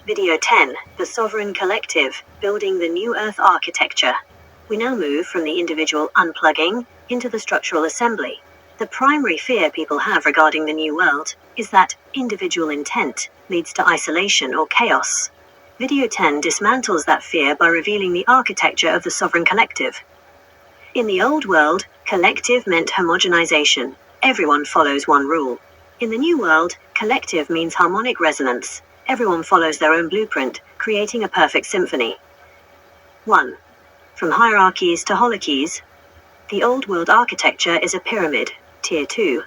Video 10, The Sovereign Collective, Building the New Earth Architecture. We now move from the individual unplugging into the structural assembly. The primary fear people have regarding the New World is that individual intent leads to isolation or chaos. Video 10 dismantles that fear by revealing the architecture of the sovereign collective. In the old world, collective meant homogenization. Everyone follows one rule. In the New World, collective means harmonic resonance. Everyone follows their own blueprint, creating a perfect symphony. 1. From hierarchies to holochies. The old world architecture is a pyramid, tier 2.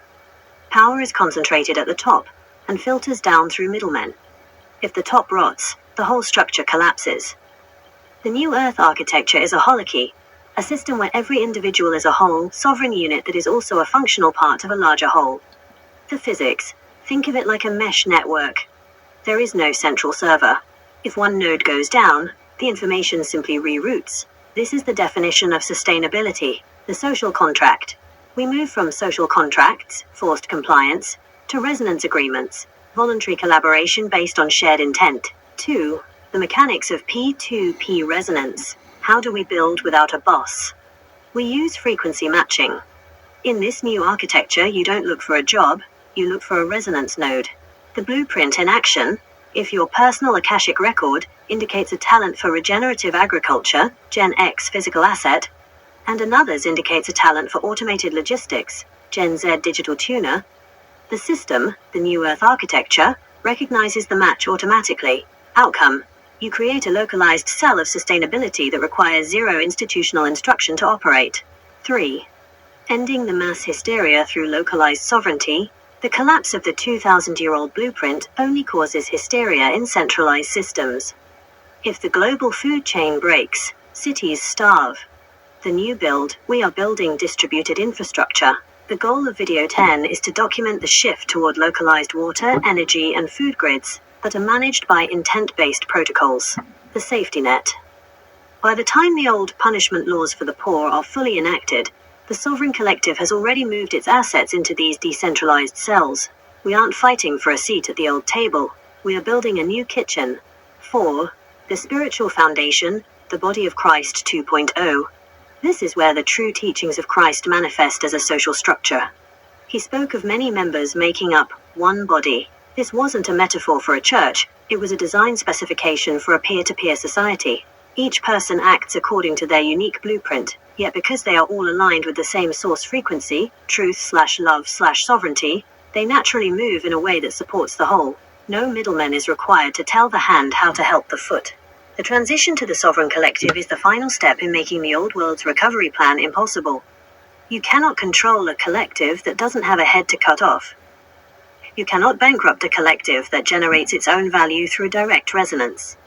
Power is concentrated at the top, and filters down through middlemen. If the top rots, the whole structure collapses. The New Earth architecture is a holochy, a system where every individual is a whole, sovereign unit that is also a functional part of a larger whole. The physics. Think of it like a mesh network. There is no central server. If one node goes down, the information simply reroutes. This is the definition of sustainability, the social contract. We move from social contracts, forced compliance, to resonance agreements, voluntary collaboration based on shared intent. 2. The mechanics of P2P resonance. How do we build without a boss? We use frequency matching. In this new architecture, you don't look for a job, you look for a resonance node. The blueprint in action, if your personal Akashic record indicates a talent for regenerative agriculture, Gen X physical asset, and another's indicates a talent for automated logistics, Gen Z digital tuner, the system, the New Earth architecture, recognizes the match automatically. Outcome: you create a localized cell of sustainability that requires zero institutional instruction to operate. 3. Ending the mass hysteria through localized sovereignty. The collapse of the 2,000-year-old blueprint only causes hysteria in centralized systems. If the global food chain breaks, cities starve. The new build, we are building distributed infrastructure. The goal of Video 10 is to document the shift toward localized water, energy, and food grids that are managed by intent-based protocols. The safety net. By the time the old punishment laws for the poor are fully enacted, the sovereign collective has already moved its assets into these decentralized cells. We aren't fighting for a seat at the old table. We are building a new kitchen. 4. The spiritual foundation, the body of Christ 2.0. This is where the true teachings of Christ manifest as a social structure. He spoke of many members making up one body. This wasn't a metaphor for a church, it was a design specification for a peer-to-peer society. Each person acts according to their unique blueprint, yet because they are all aligned with the same source frequency, truth/love/sovereignty, they naturally move in a way that supports the whole. No middleman is required to tell the hand how to help the foot. The transition to the sovereign collective is the final step in making the old world's recovery plan impossible. You cannot control a collective that doesn't have a head to cut off. You cannot bankrupt a collective that generates its own value through direct resonance.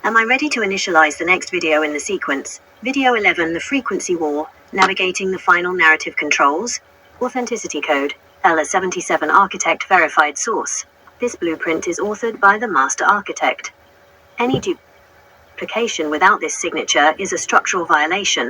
Am I ready to initialize the next video in the sequence? Video 11, The Frequency War, Navigating the Final Narrative Controls, Authenticity Code, LA77 Architect Verified Source. This blueprint is authored by the Master Architect. Any duplication without this signature is a structural violation.